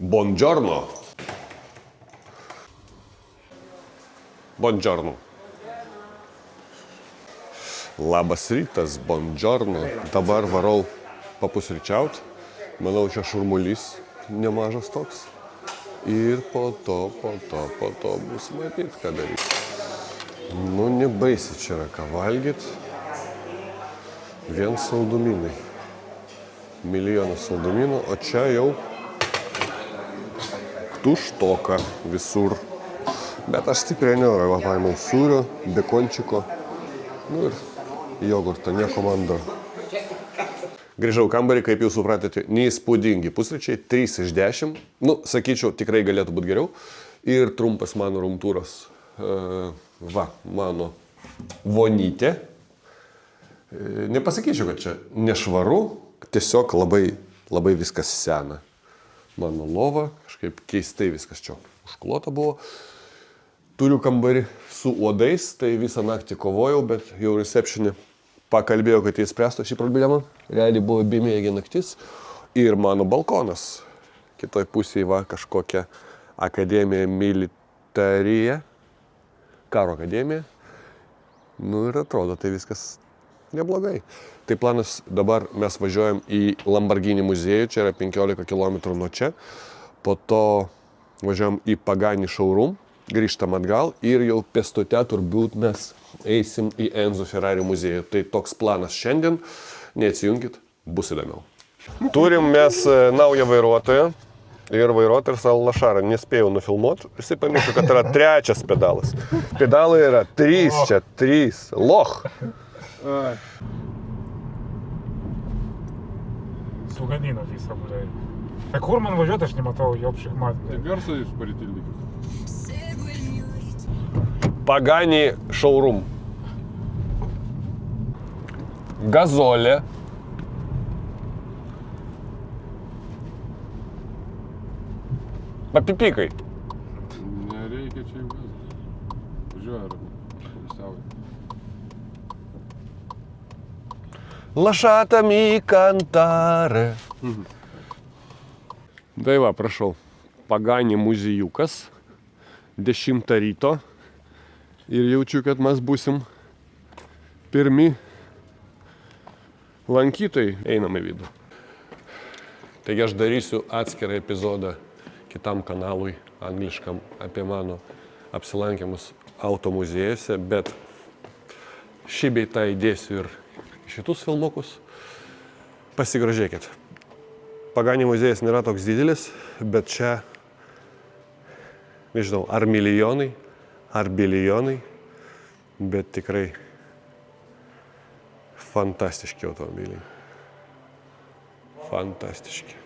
Buongiorno. Buongiorno. Labas rytas, buongiorno. Dabar varau papusryčiaut. Manau, čia šurmulys nemažas toks. Ir po to bus matyti, ką daryti. Nu, nebaisi čia yra ką valgyti. Vien saldumynai. Milijonas saldumynų, o čia jau tuštoka visur. Bet aš stipriai noriu, paėmiau sūrio, bekončiko, nu ir jogurtą, nieko man dar. Grįžau į kambarį, kaip jau supratote, neįspūdingi pusryčiai, 3 iš 10. Nu, sakyčiau, tikrai galėtų būti geriau. Ir trumpas mano rumtūros, mano vonytė. Nepasakyčiau, kad čia nešvaru, tiesiog labai viskas sena. Mano lova, kažkaip keistai viskas čia užklota buvo. Turiu kambarį su uodais, tai visą naktį kovojau, bet jau receptionė pakalbėjau, kad jis spręsto šį problemą. Realiai buvo bemėgė naktis. Ir mano balkonas. Kitoj pusėje kažkokia akademija militarija. Karo akademija. Nu ir atrodo, tai viskas neblogai. Tai planas, dabar mes važiuojam į Lamborghini muziejų, čia yra 15 km nuo čia. Po to važiuojam į Pagani showroom, grįžtam atgal ir jau pėstute turbūt mes eisim į Enzo Ferrari muziejų. Tai toks planas šiandien, neatsijunkit, bus įdomiau. Turim mes naują vairuotoją ir vairuotojas Al-Lašarą nespėjau nufilmuoti. Visi pamiršo, kad yra 3 pedalas. Pedalai yra 3, čia 3. Loch. Sugadino visą, blei. Tai kur man važiuoti, aš nematau, jopšik matė. Tai garsą jūs paritildykit. Pagani showroom. Gazolė. Papipikai. Nereikia čia jau gazą. Važiuoja ramiai. Polisavai. Lasciatami cantare. Tai va, prašau. Pagani muziejukas. 10 ryto. Ir jaučiu, kad mes būsim pirmi lankytojai. Einam į vidų. Taigi aš darysiu atskirą epizodą kitam kanalui, angliškam, apie mano apsilankymus automuziejuose, bet šį bei tą įdėsiu ir šitus filmukus. Pasigrožėkit. Pagani muziejus nėra toks didelis, bet čia, nežinau, ar milijonai, ar bilijonai, bet tikrai fantastiški automobiliai. Fantastiški.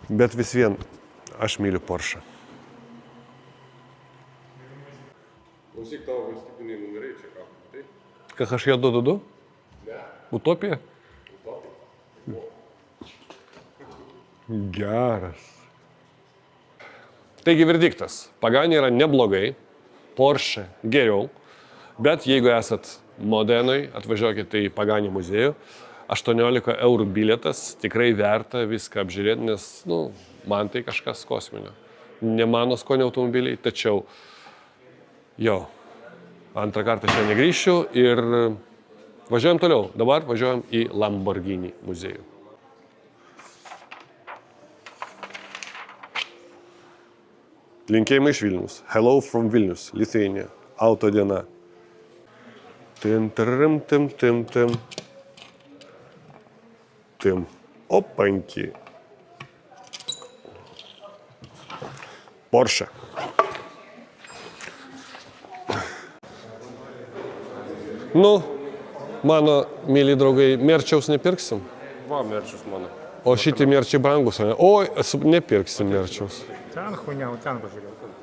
Bet vis vien, aš myliu Porsche. Klausyk, tavo valstybiniai numeriai čia ką, tai? KHŠ 222? Ne. Utopija? Geras. Taigi verdiktas. Pagani yra neblogai, Porsche geriau, bet jeigu esat Modenoj, atvažiuokite į Pagani muziejų. 18 eurų bilietas, tikrai verta viską apžiūrėti, nes, man tai kažkas kosminio. Ne mano skonio automobiliai, tačiau antrą kartą čia negrįšiu ir važiuojam toliau. Dabar važiuojam į Lamborghini muziejų. Linkėjimai iš Vilnius. Hello from Vilnius, Lithuania. Auto diena. Tim. Opanki. Porsche. Mano myli draugai, merčiaus nepirksim. Va, merčius mano. O šitie merčiai brangus, ne? Oi, nepirksim merčiaus. Ten хуйня, ten važiuoju.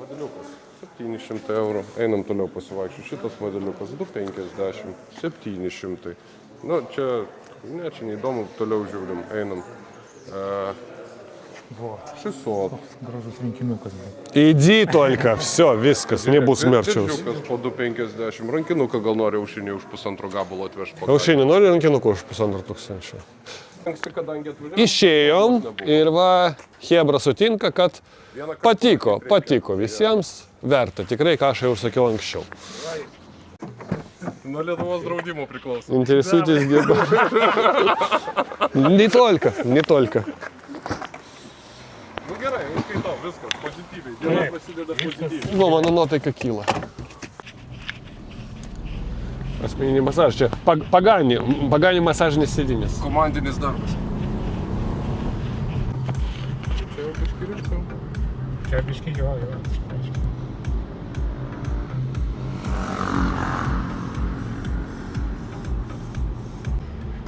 Modeliukas. 700 eurų. Einam toliau pasivaikščiu. Šitas modeliukas 250. 700. Nu, čia, ne, čia neįdomu, toliau žiūrim, einam. Вот. 600. Gražus rinkinukas. Иди только, все, viskas, nebus merčiaus. Didžiukas po 2,50. Rankinuką gal nori aušinį už pusantro gabalo atvežti. Aušinį nori rankinukų už 1500. Anksti, kadangi atvažiavau. Išėjom ir va, Hebra sutinka, kad patiko visiems, verta. Tikrai, ką aš jau užsakiau anksčiau. Nuo Lietuvos draudimo priklauso. Интересуйтесь, где... Не только. Nu gerai, jau skaitau, viskas, pozityviai. Diena prasideda pozityviai. Nu, mano nuotaika kyla. Asmeninį masažą čia. Pagani masažinis sėdinės. Komandinis darbas. Čia jau biški rimčiau. Čia biški jo.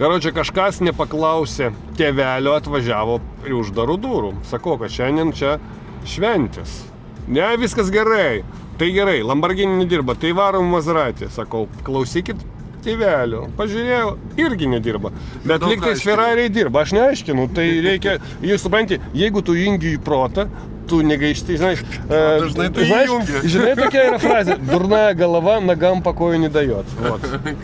Karočią, kažkas nepaklausė tėvelio, atvažiavo prie uždarų durų. Sakau, kad šiandien čia šventės. Ne, viskas gerai. Tai gerai, Lamborghini nedirba, tai varom Maserati. Sakau, klausykit tėvelio. Pažiūrėjau, irgi nedirba. Bet lygtais Ferrari dirba, aš neaiškinu. Tai reikia, jūs supranti, jeigu tu jungi į protą, tu negaišti, žinai, dažnai tu įjungi. Žinai, tokia yra frazė, durna galva nagam po kojų nedajot.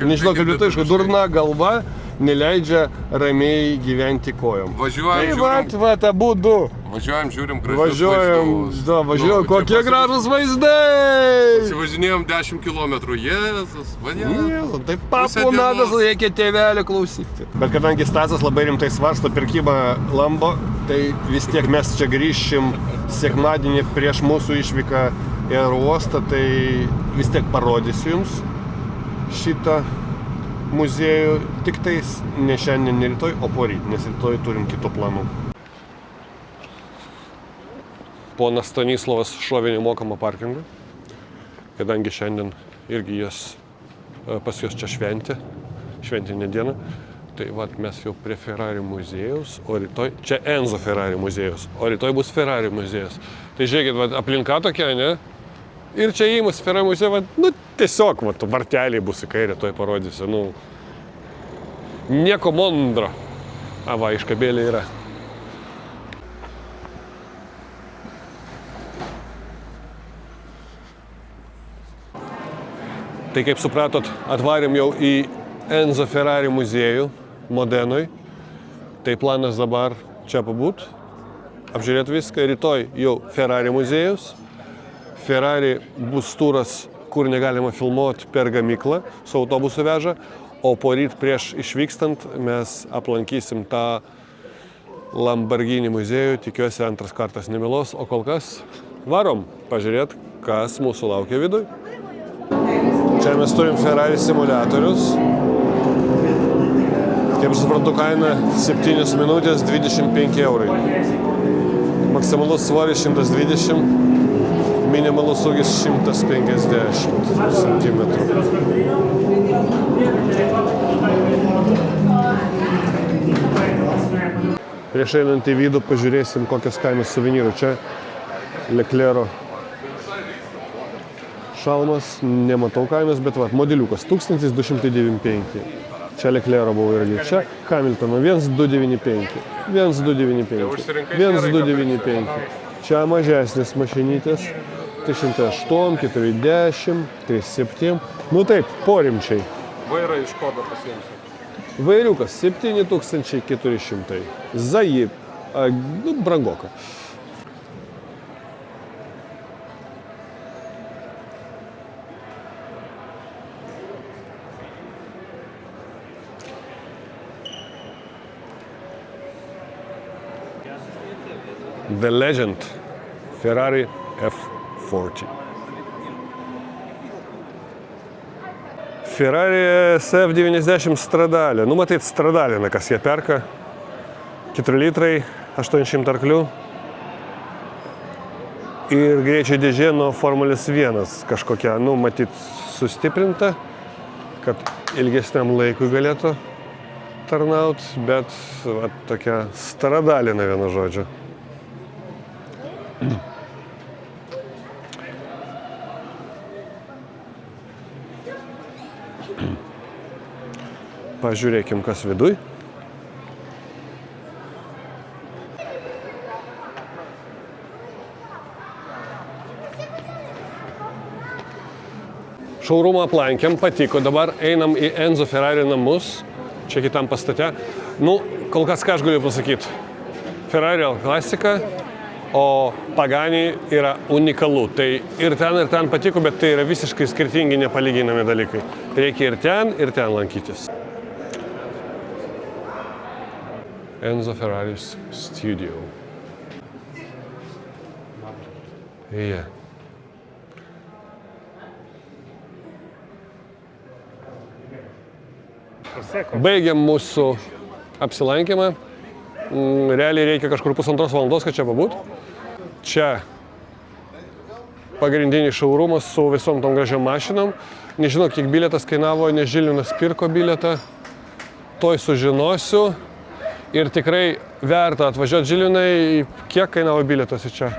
Nežinau, kaip lietuviškai, durna galva neleidžia ramiai gyventi kojom. Važiuojam, Tai vat, abudu. Važiuojam, žiūrim gražius vaizdus. Važiuojam, kokie gražus vaizdai! Pasivažinėjom 10 km, Jėzus, vadinam. Tai papo nadas, reikia tėvelio klausyti. Bet kadangi Stasas labai rimtai svarsto pirkimą Lambo, tai vis tiek mes čia grįšim sekmadienį prieš mūsų išvyką į aerouostą, tai vis tiek parodysiu jums šitą muziejų, tik tais ne šiandien, ne rytoj, o poryt, nes rytoj turim kitų planų. Ponas Stanislavas šovė nemokamą parkingą, kadangi šiandien irgi pas juos čia šventinė diena. Tai vat mes jau prie Ferrari muziejaus, o rytoj, čia Enzo Ferrari muziejus, o rytoj bus Ferrari muziejus. Tai žiūrėkit, vat, aplinka tokia, ne? Ir čia įimus Ferrari muziejų, vat, nu tiesiog, vat, varteliai bus į kairę, toj parodysiu, nu. Nieko mondro. Va, iškabėlė yra. Tai kaip supratot, atvarėm jau į Enzo Ferrari muziejų Modenoj. Tai planas dabar čia pabūt, apžiūrėti viską. Rytoj jau Ferrari muziejus. Ferrari bus turas, kur negalima filmuoti per gamyklą, su autobusu veža. O poryt prieš išvykstant mes aplankysim tą Lamborghini muziejų. Tikiuosi, antras kartas nemeluos. O kol kas varom pažiūrėti, kas mūsų laukia viduj. Čia mes turim Ferrari simuliatorius. Kaip suprantu, kaina 7 minutės 25 eurai. Maksimalus svoris 120, minimalus ūgis 150 cm. Prieš einant į vidų pažiūrėsim, kokias kainos suvenyrų. Čia Leclerco šalmas, nematau kainos, bet va, modeliukas 1295. Čia Leclerco buvo irgi. Čia Hamiltono 1295. 1295. 1295. Čia mažesnis mašinytės. 308, 410, 37. Nu taip, porimčiai. Vairą iš kodo pasiimsiu. Vairiukas 7400. Zaip. Nu, brangoka. The Legend Ferrari F40. Ferrari SF90 Stradale. Nu, matyt, Stradale, kas jie perka. 4 litrai, 800 arklių. Ir greičio dėžė nuo Formulės 1 kažkokia, nu, matyt, sustiprinta, kad ilgesniam laikui galėtų tarnaut, bet va, tokia Stradale, na vienu žodžiu. Pažiūrėkim, kas viduj. Šaurumą aplankėm, patiko, dabar einam į Enzo Ferrari namus, čia kitam pastate. Nu, kol kas ką aš galiu pasakyti. Ferrari klasika, o Pagani yra unikalu. Tai ir ten patiko, bet tai yra visiškai skirtingi, nepalyginami dalykai. Reikia ir ten lankytis. Enzo Ferrari's studio. Yeah. Baigiam mūsų apsilankymą. Realiai reikia kažkur 1,5 valandos, kad čia pabūt. Čia pagrindinis šaurumas su visom tom gražiom mašinom. Nežinau, kiek bilietas kainavo, nes Žilvinas pirko bilietą. Toj sužinosiu. Ir tikrai verta atvažiuoti. Žilvinai, kiek kainavo bilietas į čia?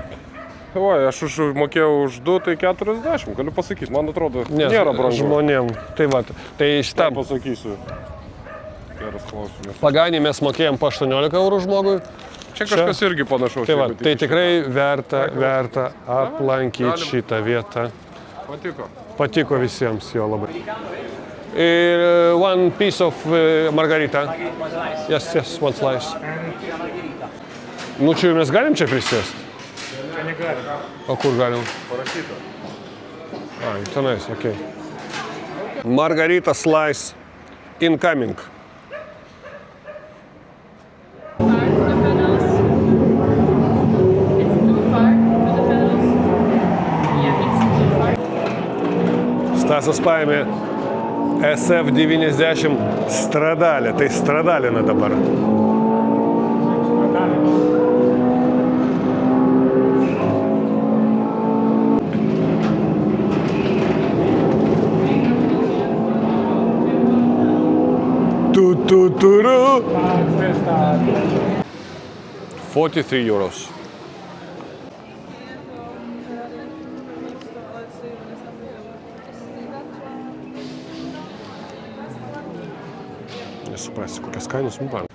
Oi, aš mokėjau už 2, tai 40, galiu pasakyti, man atrodo, nėra brangu. Žmonėm. Tai va, tai šitam Pasakysiu. Geras klausimas. Pagani mes mokėjom po 18 eurų žmogui. Čia kažkas irgi panašaus. Tai va, tai tikrai verta aplankyti šitą vietą. Patiko visiems jo labai. Ir one piece of margarita. Yes, one slice. Nu, čia mes galim čia prisėsti? Čia negalim. O kur galim? Parašyta. Ai, tenais, okei. Margarita slice incoming. Stasas paėmė SF90 Stradalę, tai Stradalina dabar. Tu-tu-tu-ru. 43 euros. Nesuprasi, kokias kainos man.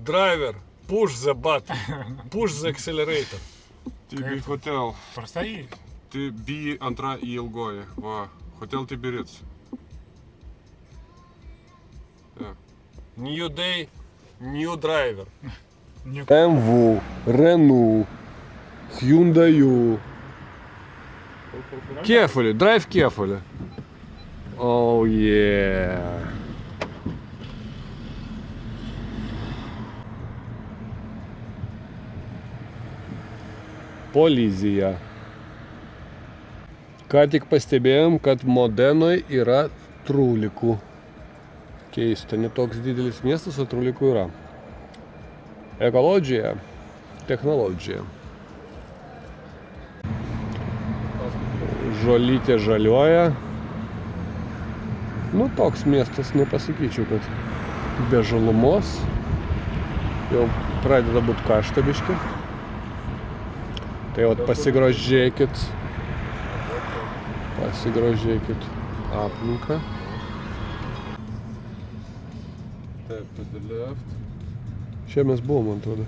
Driver, push the button, push the accelerator. Тиби хотел. Простои. Ты би антра и ilgoji. Va, Hotel Tibirids. New day, new driver. New- BMW, Renault, Hyundai. Carefully, drive carefully. Oh yeah. Polizija. Ką tik pastebėjom, kad Modenoj yra trūlikų. Keista, ne toks didelis miestas, o trūlikų yra. Ekologija, technologija. Žolytė žaliuoja. Nu, toks miestas, nepasakyčiau, kad be žalumos. Jau pradeda būt karšta biškį. Tai vat pasigrožėkit. Pasigrožėkit aplinką. Taip, to the left. Čia mes buvom, man atrodo.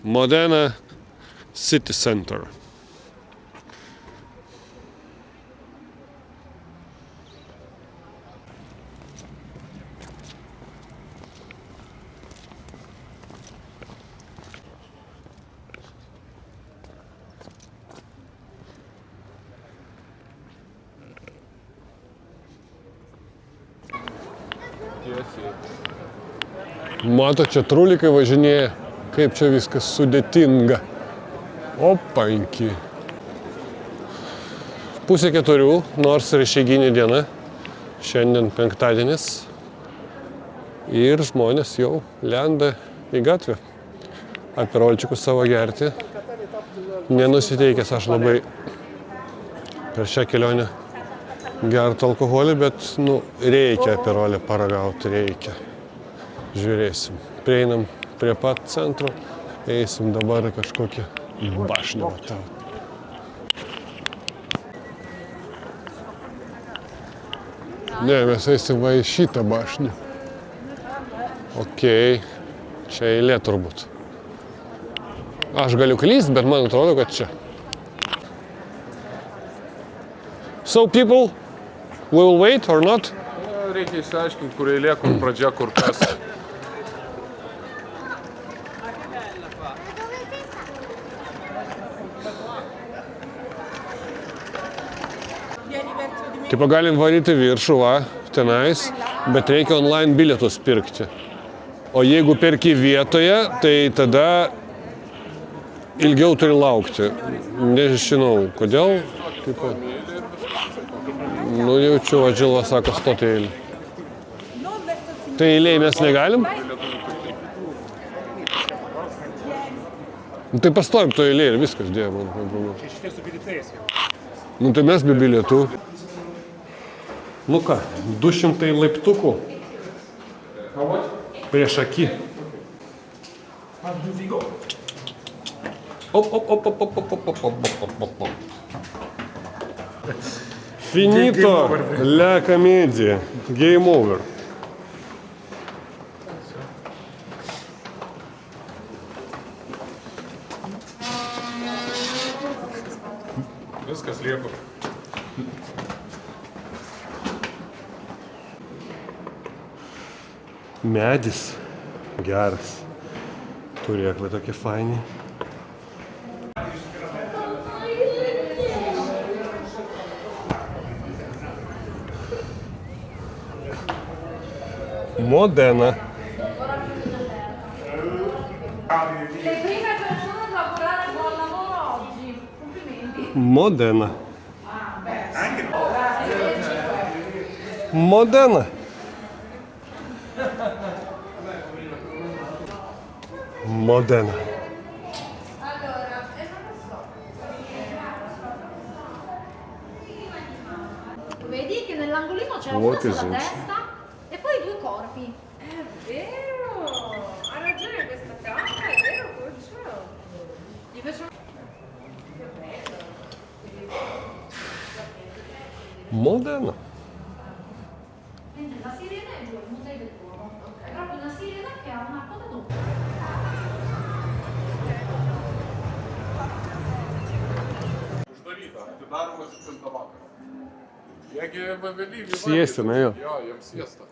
Modena City Center. Mato, čia trūlikai važinėja, kaip čia viskas sudėtinga. Opanki. 3:30, nors ir išeiginė diena. Šiandien penktadienis. Ir žmonės jau lenda į gatvę. Aperolčiukus savo gerti. Nenusiteikęs aš labai per šią kelionę gerti alkoholį, bet, reikia aperolį paragauti, reikia. Žiūrėsim. Prieinam prie pat centro, eisim dabar kažkokią bašnį matau. Ne, mes eisim va į šitą bašnį. Okei, čia eilė turbūt. Aš galiu klyst, bet man atrodo, kad čia. So people, we will wait or not? Reikia išsiaiškinti, kur eilė, kur pradžia, kur kas. Taip galim varyti viršų, va, tenais, bet reikia online bilietus pirkti. O jeigu perki vietoje, tai tada ilgiau turi laukti. Nežinau, kodėl. Jaučiu, va, Žilva sako, stoti eilį. Tai eilėj mes negalim? Tai pastojim to eilėj ir viskas, dėjo, man problema. Tai mes be bilietų. Ką, 200 laiptukų prieš akį. Finito la comedija. Game over. Viskas lieka. Medis geras. Turėklai tokie faini. Modena. Le prime persone a lavorare buon lavoro oggi. Complimenti. Modena. Modena. Modena. Allora, non lo so. Vedi che nell'angolino c'è la What foto is sulla it? testa e poi i due corpi. È vero! Ha ragione questa camera, è vero, Cuccio. Gli faccio... Che bello. Modena. La sirena è giù, il museo del Duomo. È proprio una sirena che ha una coda doppia. Uždaryta, atidaromas į 10 vakarą. Jiegi vėlyvi Siesta, ne, jo. Jo, jiems siesta.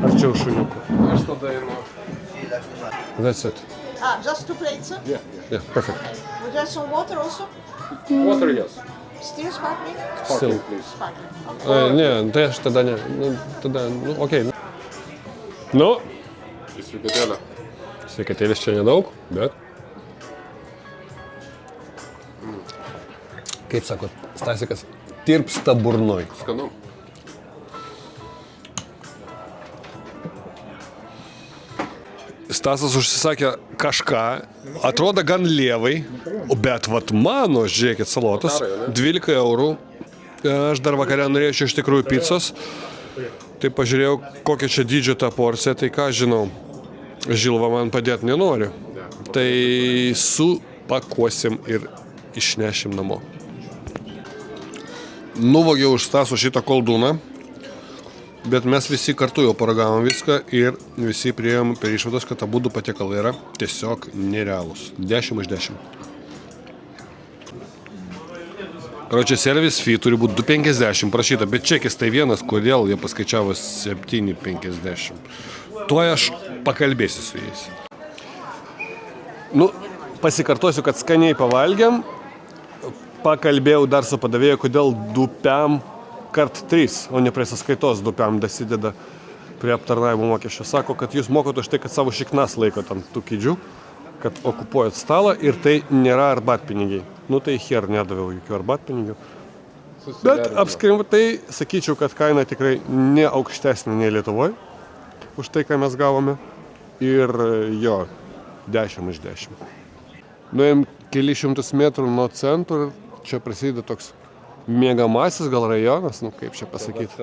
Arčiau šuniukų. Aš tada einu. That's it. Just 2 plates. Yeah, perfect. Would you have some water also? Water, yes. Still sparkling? Still. Please. Sparkling. Ne, tai aš tada ne. Okei. Į sveikatėlę. Sveikatėlis čia nedaug, bet... Kaip sako Stasikas, tirpsta burnoj. Skanu. Stasas užsisakė kažką, atrodo gan lievai, bet vat mano, žiūrėkit, salotas, 12 eurų. Aš dar vakare norėčiau iš tikrųjų picos, tai pažiūrėjau, kokia čia dydžio ta porcija, tai ką žinau, Žilva man padėti nenori. Tai supakuosim ir išnešim namo. Nuvogiau už Staso šitą koldūną, bet mes visi kartu jau paragavom viską ir visi priėjom prie išvados, kad abudu patiekalai yra tiesiog nerealūs. 10 iš 10. Karočią, service fee turi būti 2,50 prašyta, bet čekis tai vienas, kodėl jie paskaičiavo 7,50. Tuo aš pakalbėsiu su jais. Pasikartosiu, kad skaniai pavalgiam. Pakalbėjau dar su padavėju, kodėl 2 kart 3, o ne prie sąskaitos 2 dasideda prie aptarnavimo mokesčio. Sako, kad jūs mokot už tai, kad savo šiknas laikot ant tų kėdžių, kad okupuojat stalą ir tai nėra arbatpinigiai. Nu tai nedaviau jokių arbatpinigių. Bet apskritai sakyčiau, kad kaina tikrai ne aukštesnė nei Lietuvoje už tai, ką mes gavome. Ir jo, 10 iš 10. Nuėjom keli šimtus metrų nuo centro ir čia prasideda toks mėgamasis gal rajonas, nu kaip čia pasakyti.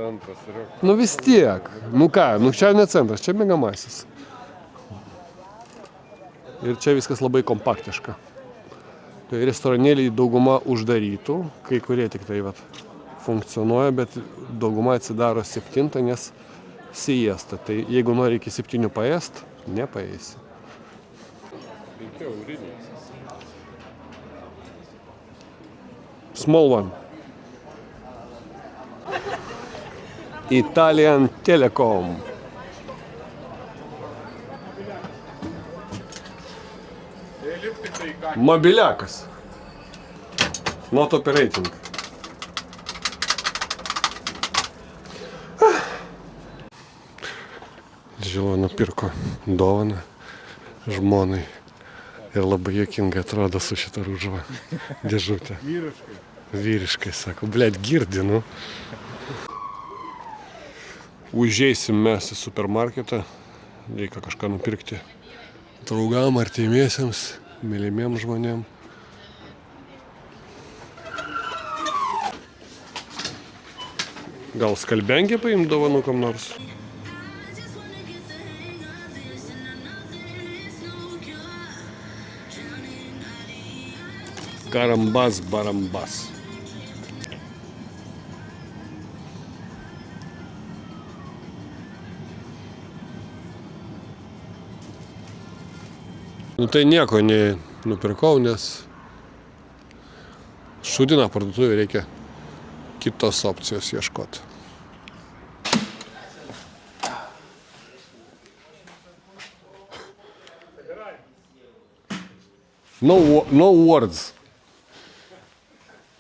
Nu vis tiek, nu ką, nu čia ne centras, čia mėgamasis. Ir čia viskas labai kompaktiška. Tai restoranėliai dauguma uždarytų, kai kurie tik tai funkcionuoja, bet dauguma atsidaro 7, nes siesta. Tai jeigu nori iki 7 paėst, nepaėsi. Small one. Italian Telecom. Mobiliakas. Not operating. Žila nupirko dovaną žmonai ir labai juokingai atrodo su šitą rūžavą dėžutę. Vyriškai, sako, blėt, girdi, nu. Užeisim mes į supermarketą, reikia kažką nupirkti draugam, artimiesiems, mylimiem žmonėm. Gal skalbengį paim dovanų kam nors? Karambas, barambas. Nu tai nieko nupirkau, nes šūdiną parduotuvę reikia kitos opcijos ieškoti. No words.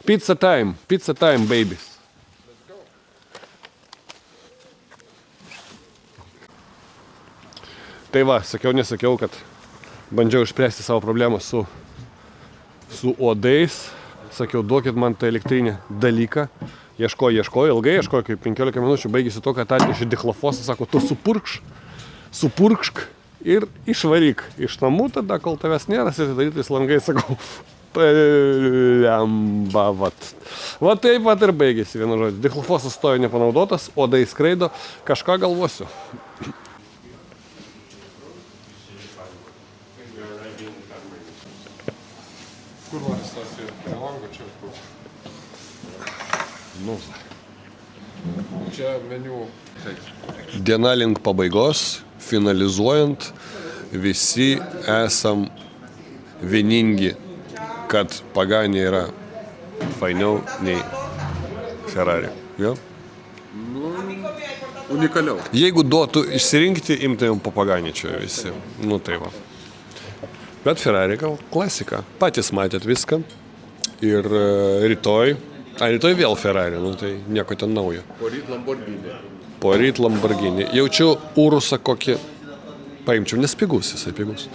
Pizza time, babies. Tai va, nesakiau, kad bandžiau išspręsti savo problemą su uodais. Sakiau, duokit man tą elektrinį dalyką. Ieškoju, ilgai ieškoju, kaip 15 minučių baigėsi to, kad atnešė dichlofosą, sako, tu supurkšk ir išvaryk iš namų tada, kol tavęs nėra, ir darytais langais, sakau, lemba, Va taip ir baigėsi vienu žodžiu. Dichlofosas stojo nepanaudotas, uodai skraido, kažką galvosiu. Kur man stasi? Nelango čia kur. Nu. Čia meniu. Diena link pabaigos, finalizuojant, visi esam vieningi, kad Pagani yra fainiau nei Ferrari. Jo? Unikaliau. Jeigu duotų išsirinkti, imtumėm po Pagani čia visi. Nu tai va. Bet Ferrari gal klasika. Patys matėt viską. Ir rytoj vėl Ferrari, nu tai nieko ten naujo. Poryt Lamborghini. Jaučiu Urusą kokį paimčiau, nes pigus jisai pigus.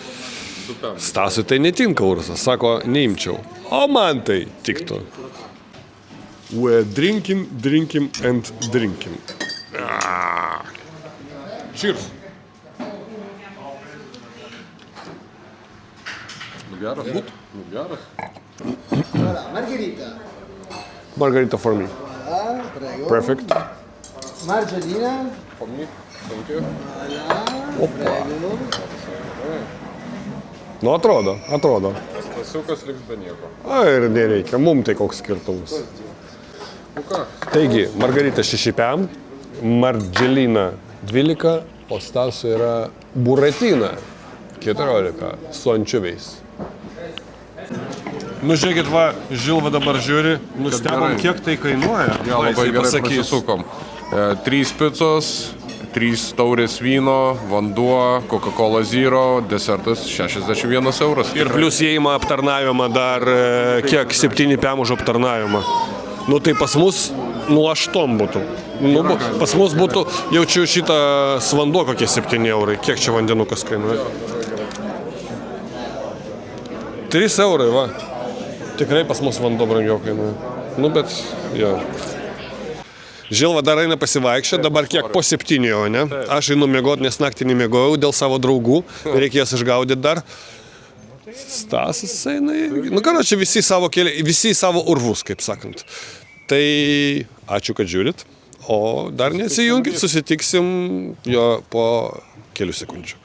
Stasui tai netinka Urusas, sako, neimčiau. O man tai tiktų. We're drinking and drinking. Cheers. Geras būt? Geras. Margherita. Margarita for me. Prego. Perfect. Margellina. For me. Thank you. Opa. Nu, atrodo. Stasiukas liks be nieko. Ir nereikia, mum tai koks skirtumas. Nu ką? Taigi, Margarita 6, Margellina 12, o Stasui yra Buratina 14 su ančiuviais. Nu, žiūrėkit, va, Žilva dabar žiūri, nustebom, kiek tai kainuoja. Ja, labai gerai prasisukom. 3 picos, 3 taurės vyno, vanduo, Coca-Cola Zero, desertas 61 euras. Ir plius įėjimą aptarnavimą dar, kiek 7 PM už aptarnavimą. Nu, tai pas mus 8 būtų. Nu, pas mus būtų, jaučiu šitas vanduo kokie 7 eurai. Kiek čia vandenukas kainuoja? 3 eurai, va. Tikrai pas mus vanduo brangiau kainuoja. Nu, bet, jo. Žilva dar eina pasivaikščioti, dabar kiek po 7 jau, ne? Aš einu miegoti, nes naktį nemiegojau dėl savo draugų, reikės išgaudyti dar. Stasas eina, nu, karoči, visi savo urvus, kaip sakant. Tai ačiū, kad žiūrit, o dar nesijunkit, susitiksim jo po kelių sekundžių.